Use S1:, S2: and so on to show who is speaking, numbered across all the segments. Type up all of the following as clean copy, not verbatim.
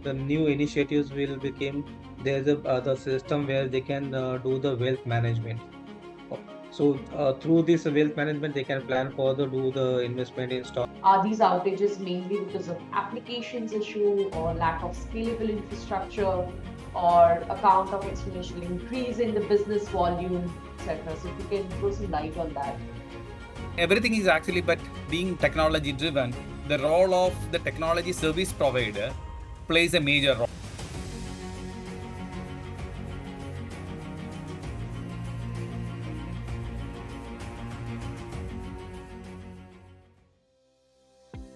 S1: the new initiatives will become there's a the system where they can do the wealth management. So through this wealth management, they can plan for the do the investment in stock.
S2: Are these outages mainly because of applications issue or lack of scalable infrastructure or account of exponential increase in the business volume, etc.? So if you can throw some light on that.
S3: Everything is actually, but being technology driven, the role of the technology service provider plays a major role.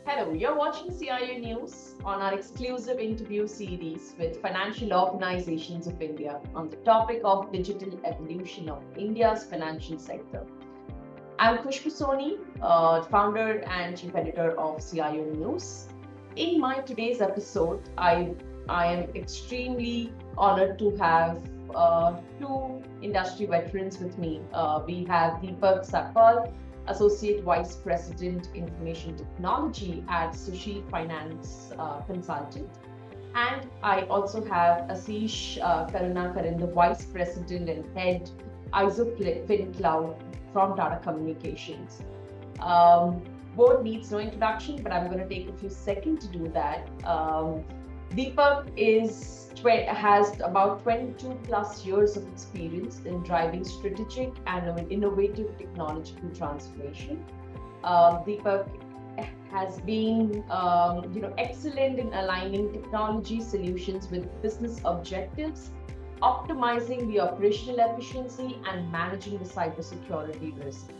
S2: Hello, you're watching CIO News on our exclusive interview series with financial organizations of India on the topic of digital evolution of India's financial sector. I'm Khushbu Soni, founder and chief editor of CIO News. In my today's episode, I am extremely honored to have two industry veterans with me. We have Deepak Sakpal, Associate Vice President, Information Technology at Sushil Finance Consultant. And I also have Asish Karunakaran, the Vice President and Head ISO Fin Cloud from Tata Communications. Both needs no introduction, but I'm going to take a few seconds to do that. Deepak has about 22 plus years of experience in driving strategic and innovative technological transformation. Deepak has been excellent in aligning technology solutions with business objectives, optimizing the operational efficiency and managing the cybersecurity risk.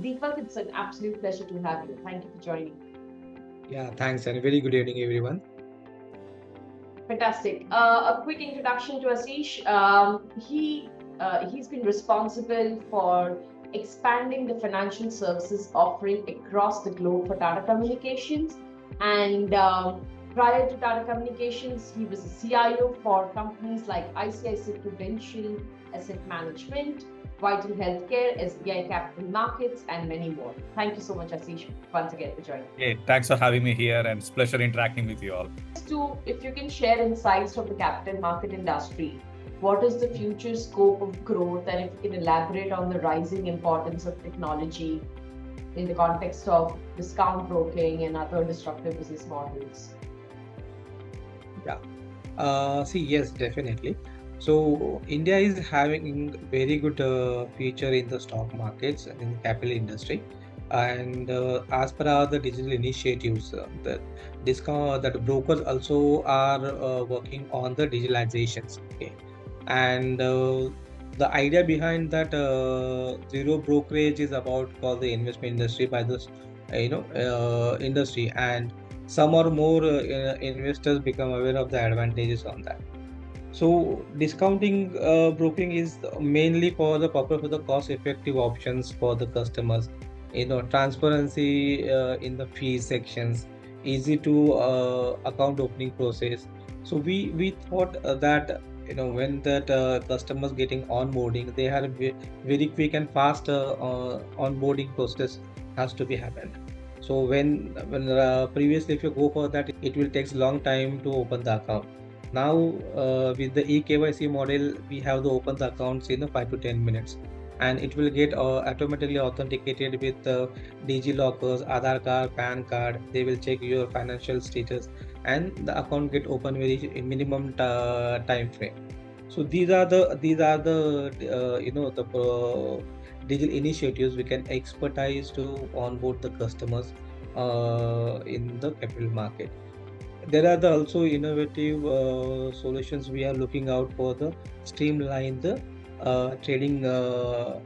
S2: Deepak, it's an absolute pleasure to have you. Thank you for joining.
S1: Yeah, thanks, and very good evening, everyone.
S2: Fantastic. A quick introduction to Asish. He's been responsible for expanding the financial services offering across the globe for Tata Communications. And prior to Tata Communications, he was a CIO for companies like ICICI Prudential Asset Management, Vital Healthcare, SBI Capital Markets, and many more. Thank you so much, Asish, once again for joining.
S3: Hey, thanks for having me here, and it's a pleasure interacting with you all.
S2: If you can share insights from the capital market industry, what is the future scope of growth, and if you can elaborate on the rising importance of technology in the context of discount broking and other disruptive business models?
S1: Yeah, yes, definitely. So India is having very good feature in the stock markets and in the capital industry. And as per the digital initiatives, that brokers also are working on the digitalizations. Okay, and the idea behind that zero brokerage is about for the investment industry by this industry, and some or more investors become aware of the advantages on that. So discounting broking is mainly for the purpose of the cost-effective options for the customers. Transparency in the fee sections, easy to account opening process. So we thought that when that customers getting onboarding, they have a very quick and fast onboarding process has to be happened. So when previously if you go for that, it will takes long time to open the account. Now with the eKYC model, we have to open the accounts in 5 to 10 minutes, and it will get automatically authenticated with DigiLockers, Aadhaar card, PAN card. They will check your financial status, and the account get open very in minimum time frame. So these are the digital initiatives we can expertise to onboard the customers in the capital market. There are also innovative solutions we are looking out for the streamline the trading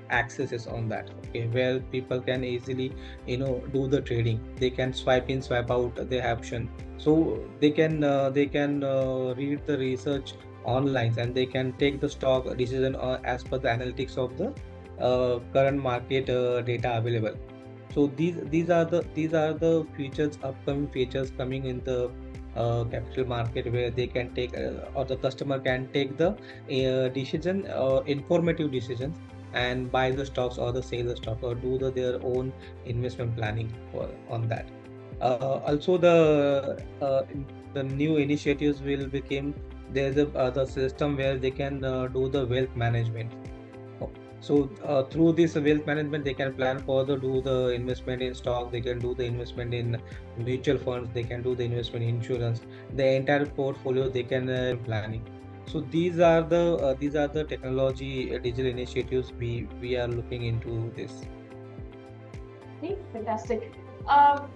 S1: accesses on that. Okay, where people can easily do the trading. They can swipe in, swipe out the option, so they can read the research online, and they can take the stock decision as per the analytics of the current market data available. So these are the features, upcoming features coming in the capital market, where they can take or the customer can take the decision, informative decisions, and buy the stocks or the sell the stock or do their own investment planning on that. Also the the new initiatives will become, there's a the system where they can do the wealth management. Oh, so through this wealth management, they can plan for the do the investment in stock, they can do the investment in mutual funds, they can do the investment in insurance, the entire portfolio they can planning. So these are the technology digital initiatives we are looking into this.
S2: Okay, fantastic.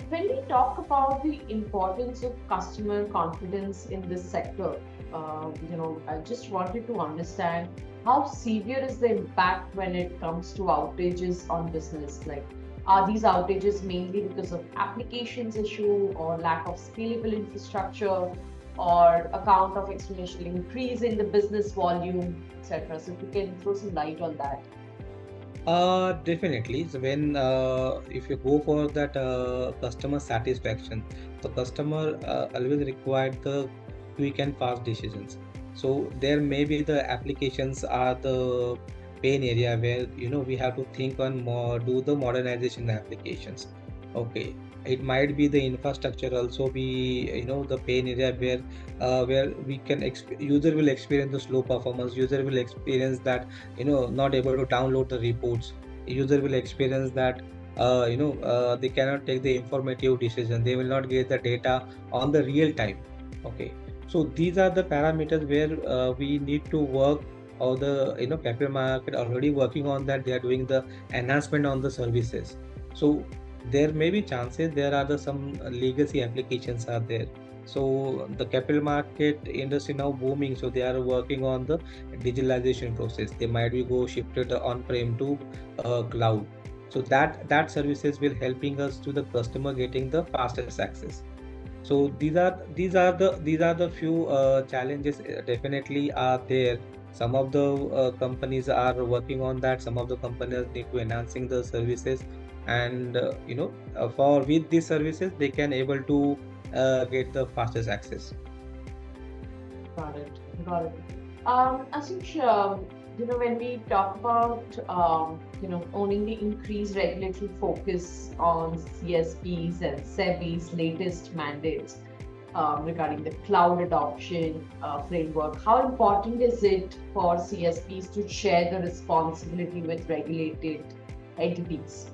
S2: When we talk about the importance of customer confidence in this sector, I just wanted to understand how severe is the impact when it comes to outages on business? Like, are these outages mainly because of applications issue or lack of scalable infrastructure or account of exponential increase in the business volume, etc.? So if you can throw some light on that.
S1: Definitely. So when if you go for that customer satisfaction, the customer always required the quick and fast decisions. So there may be the applications are the pain area where we have to think on more, do the modernization applications. Okay, it might be the infrastructure also be the pain area where we can user will experience the slow performance. User will experience that not able to download the reports. User will experience that they cannot take the informative decision, they will not get the data on the real time. Okay, so these are the parameters where we need to work, or the capital market already working on that, they are doing the enhancement on the services. So there may be chances there are some legacy applications are there. So the capital market industry now booming, so they are working on the digitalization process. They might be go shifted on-prem to cloud. So that services will helping us to the customer getting the fastest access. So these are the few challenges definitely are there. Some of the companies are working on that. Some of the companies need to enhancing the services, and for with these services they can able to get the fastest access.
S2: Got it. Got it. Asish, when we talk about, owning the increased regulatory focus on CSPs and SEBI's latest mandates regarding the cloud adoption framework, how important is it for CSPs to share the responsibility with regulated entities?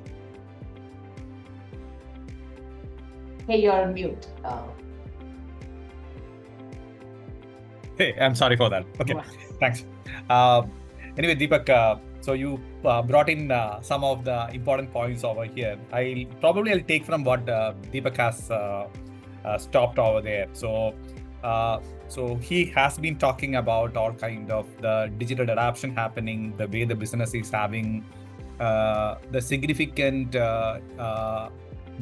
S2: Hey, you're on mute.
S3: Hey, I'm sorry for that. Okay,
S2: Wow.
S3: thanks. Anyway, Deepak, so you brought in some of the important points over here. I'll take from what Deepak has stopped over there. So he has been talking about all kind of the digital adoption happening, the way the business is having the significant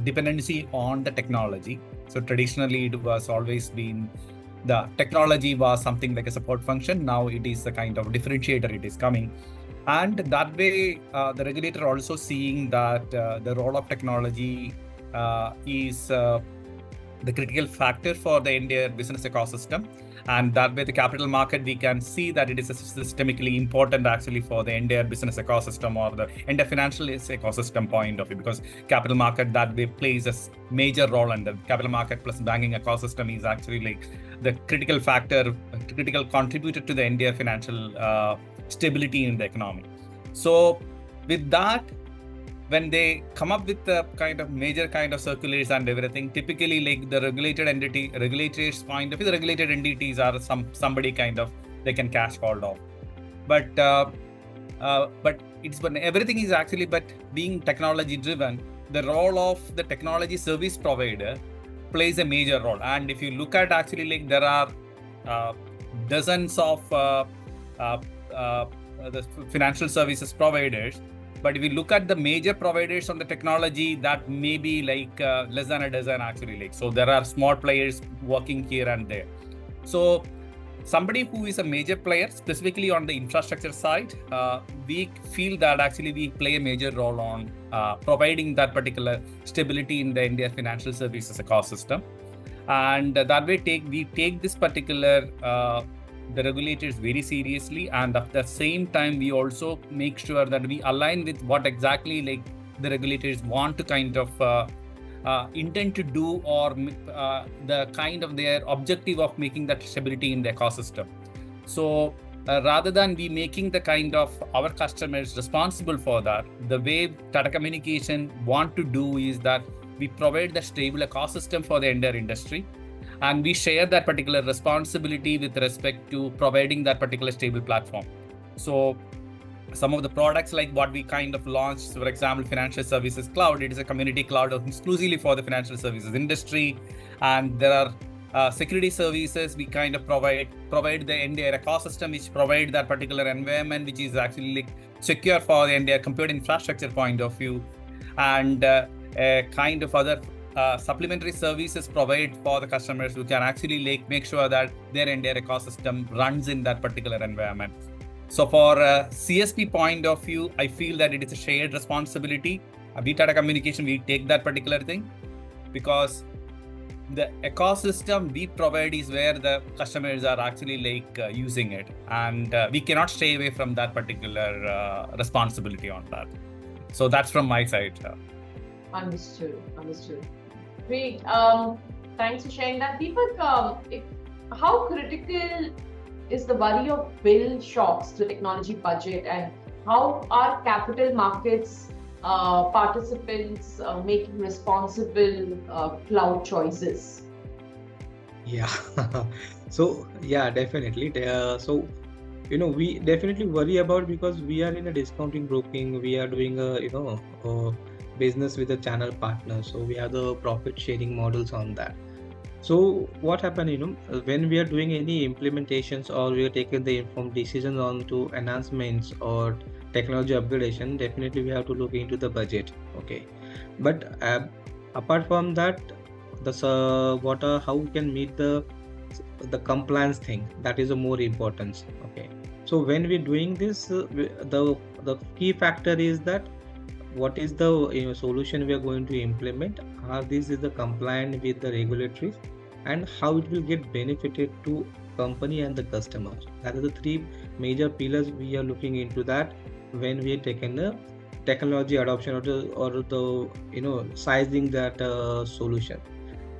S3: dependency on the technology. So traditionally, it was always been the technology was something like a support function. Now it is a kind of differentiator. It is coming, and that way the regulator also seeing that the role of technology is the critical factor for the entire business ecosystem. And that way the capital market, we can see that it is systemically important actually for the entire business ecosystem or the entire financial ecosystem point of view, because capital market that way plays a major role, and the capital market plus banking ecosystem is actually like the critical factor, critical contributor to the entire financial stability in the economy. So with that, when they come up with the kind of major kind of circulars and everything, typically like the regulators point of view, the regulated entities are somebody kind of they can cash hold of. But it's when everything is actually but being technology driven, the role of the technology service provider plays a major role. And if you look at actually like there are dozens of the financial services providers. But if you look at the major providers on the technology, that may be like less than a dozen actually. Like, so there are small players working here and there. So somebody who is a major player, specifically on the infrastructure side, we feel that actually we play a major role on providing that particular stability in the India financial services ecosystem. And that way we take this particular the regulators very seriously, and at the same time we also make sure that we align with what exactly like the regulators want to kind of intend to do, or the kind of their objective of making that stability in the ecosystem. So rather than we making the kind of our customers responsible for that, the way Tata Communication want to do is that we provide the stable ecosystem for the entire industry, and we share that particular responsibility with respect to providing that particular stable platform. So some of the products like what we kind of launched, for example, Financial Services Cloud, it is a community cloud exclusively for the financial services industry. And there are security services we kind of provide the entire ecosystem, which provide that particular environment, which is actually like secure for the entire computer infrastructure point of view. And kind of other supplementary services provide for the customers who can actually like make sure that their entire ecosystem runs in that particular environment. So for CSP point of view, I feel that it is a shared responsibility. We Tata Communication, we take that particular thing, because the ecosystem we provide is where the customers are actually like using it, and we cannot stay away from that particular responsibility on that. So that's from my side.
S2: Understood. Great. Thanks for sharing that, Deepak. How critical is the worry of bill shocks to technology budget, and how are capital markets participants making responsible cloud choices?
S1: Yeah. So yeah, definitely. So we definitely worry about, because we are in a discounting broking. We are doing a business with a channel partner. So we have the profit sharing models on that. So what happened, when we are doing any implementations, or we are taking the informed decisions on to enhancements or technology upgradation, definitely we have to look into the budget. Okay. But apart from that, how we can meet the compliance thing, that is a more importance. Okay. So when we're doing this, the key factor is that what is the solution we are going to implement, are this is the compliant with the regulatory, and how it will get benefited to company and the customer. That is the three major pillars we are looking into that when we are taking the technology adoption, or the sizing that solution.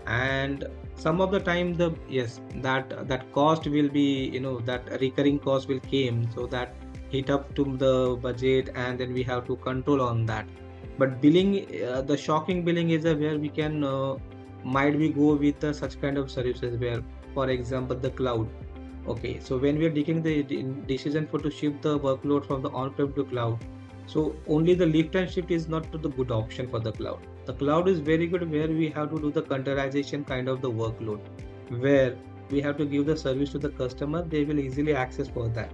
S1: And some of the time that cost will be, that recurring cost will came, so that hit up to the budget, and then we have to control on that. But billing, the shocking billing is where we can might we go with such kind of services where, for example, the cloud. Okay, so when we are taking the decision for to shift the workload from the on-prem to cloud, so only the lift and shift is not the good option for the cloud. The cloud is very good where we have to do the containerization kind of the workload, where we have to give the service to the customer, they will easily access for that.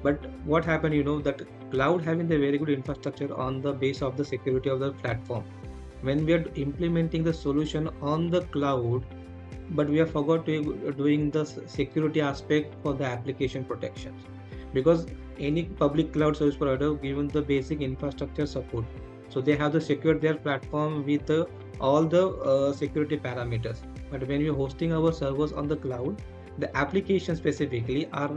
S1: But what happened, that cloud having the very good infrastructure on the base of the security of the platform. When we are implementing the solution on the cloud, but we have forgot to doing the security aspect for the application protections, because any public cloud service provider given the basic infrastructure support, so they have to secure their platform with all the security parameters. But when we are hosting our servers on the cloud, the application specifically are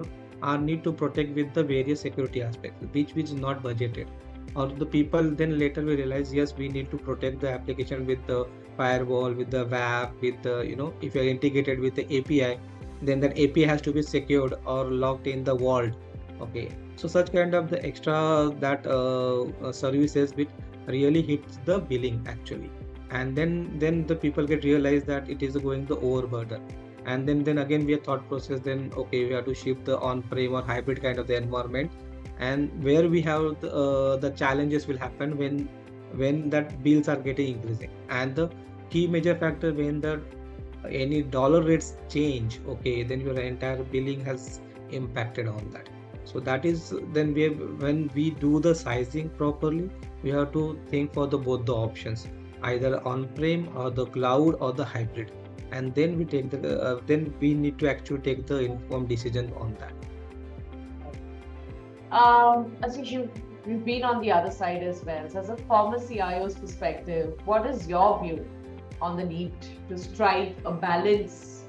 S1: need to protect with the various security aspects, which is not budgeted. Or the people then later we realize, yes, we need to protect the application with the firewall, with the WAF, with the if you're integrated with the API, then that API has to be secured or locked in the vault. Okay, so such kind of the extra that services which really hits the billing actually, and then the people get realized that it is going the overburden. And then again we have thought process, then okay, we have to shift the on-prem or hybrid kind of the environment, and where we have the challenges will happen when that bills are getting increasing. And the key major factor, when the any dollar rates change, okay, then your entire billing has impacted on that. So that is, then when we do the sizing properly, we have to think for the both the options, either on-prem or the cloud or the hybrid, and then we take the then we need to actually take the informed decision on that.
S2: Asish, you've been on the other side as well. So as a former CIO's perspective, what is your view on the need to strike a balance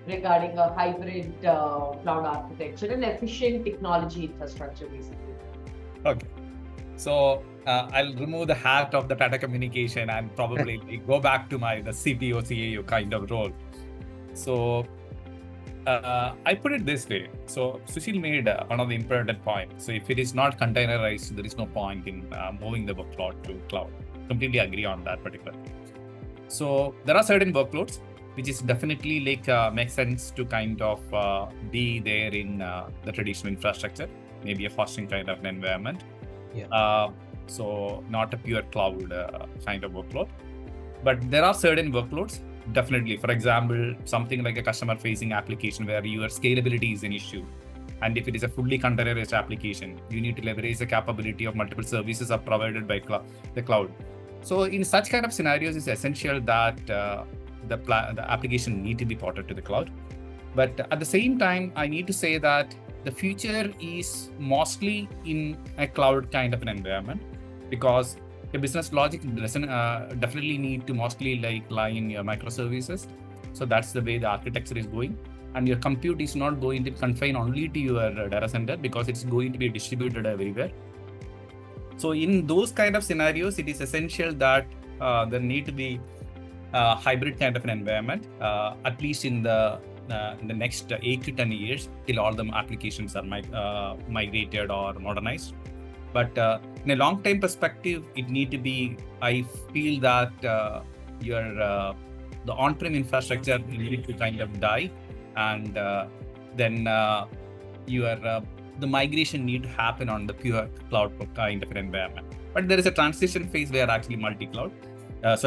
S2: regarding a hybrid cloud architecture and efficient technology infrastructure, basically?
S3: Okay. So I'll remove the hat of the Tata Communication and probably go back to the CTO, CAO kind of role. So I put it this way. So Sushil made one of the important points. So if it is not containerized, there is no point in moving the workload to cloud. Completely agree on that particular. So there are certain workloads which is definitely makes sense to kind of be there in the traditional infrastructure, maybe a hosting kind of an environment.
S1: Yeah.
S3: So not a pure cloud kind of workload. But there are certain workloads, definitely. For example, something like a customer-facing application where your scalability is an issue. And if it is a fully containerized application, you need to leverage the capability of multiple services are provided by the cloud. So in such kind of scenarios, it's essential that the application need to be ported to the cloud. But at the same time, I need to say that the future is mostly in a cloud kind of an environment, because your business logic doesn't definitely need to mostly lie in your microservices. So that's the way the architecture is going. And your compute is not going to confine only to your data center, because it's going to be distributed everywhere. So in those kind of scenarios, it is essential that there need to be a hybrid kind of an environment, at least in the next 8 to 10 years, till all the applications are migrated or modernized. But in a long-term perspective, it need to be, I feel that the on-prem infrastructure need to kind of die, and then the migration need to happen on the pure cloud kind of an environment. But there is a transition phase where actually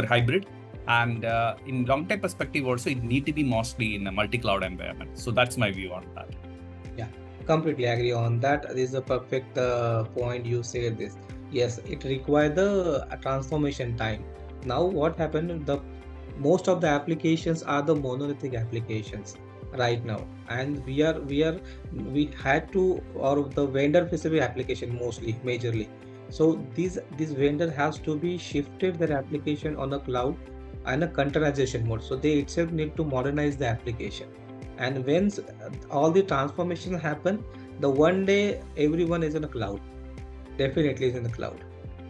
S3: hybrid. And in long-term perspective also, it need to be mostly in a multi-cloud environment. So that's my view on that.
S1: Yeah, completely agree on that. This is a perfect point you said this. Yes, it requires the transformation time. Now what happened, the most of the applications are the monolithic applications right now, and we had to, or the vendor specific application mostly majorly. So this vendor has to be shifted their application on a cloud and a containerization mode, so they itself need to modernize the application. And when all the transformation happen, the one day everyone is in the cloud, definitely is in the cloud,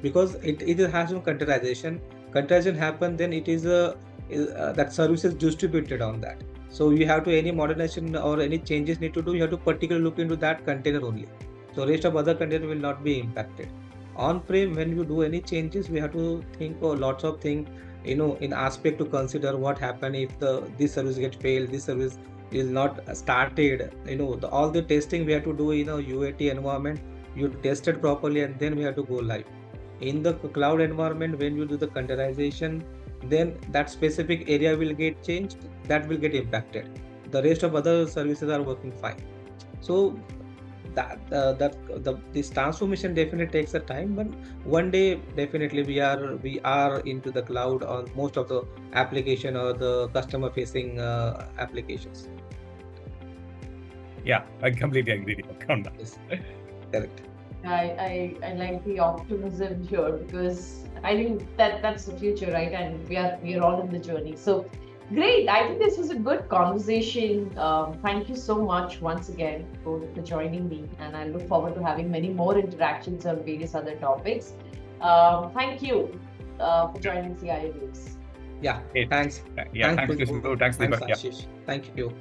S1: because it has no containerization. Containerization happen, then it is that service is distributed on that. So you have to, any modernization or any changes need to do, you have to particularly look into that container only. So rest of other container will not be impacted. On prem, when you do any changes, we have to think of lots of things, in aspect to consider what happen if this service get failed, this service is not started. All the testing we have to do in a UAT environment, you test it properly, and then we have to go live. In the cloud environment, when you do the containerization, then that specific area will get changed, that will get impacted. The rest of other services are working fine. So this transformation definitely takes a time, but one day definitely we are into the cloud on most of the application or the customer facing applications.
S3: Yeah, I completely agree with you on that.
S1: Yes, correct.
S2: I like the optimism here, because I think that's the future, right? And we are all in the journey. So great. I think this was a good conversation. Thank you so much once again for joining me, and I look forward to having many more interactions on various other topics. Thank you for joining CIO News.
S1: Yeah, thanks.
S3: Yeah,
S1: Thanks,
S3: thanks, Khushbu. Thanks,
S1: thanks,
S3: Deepak. Yeah.
S1: Ashish. Thank you.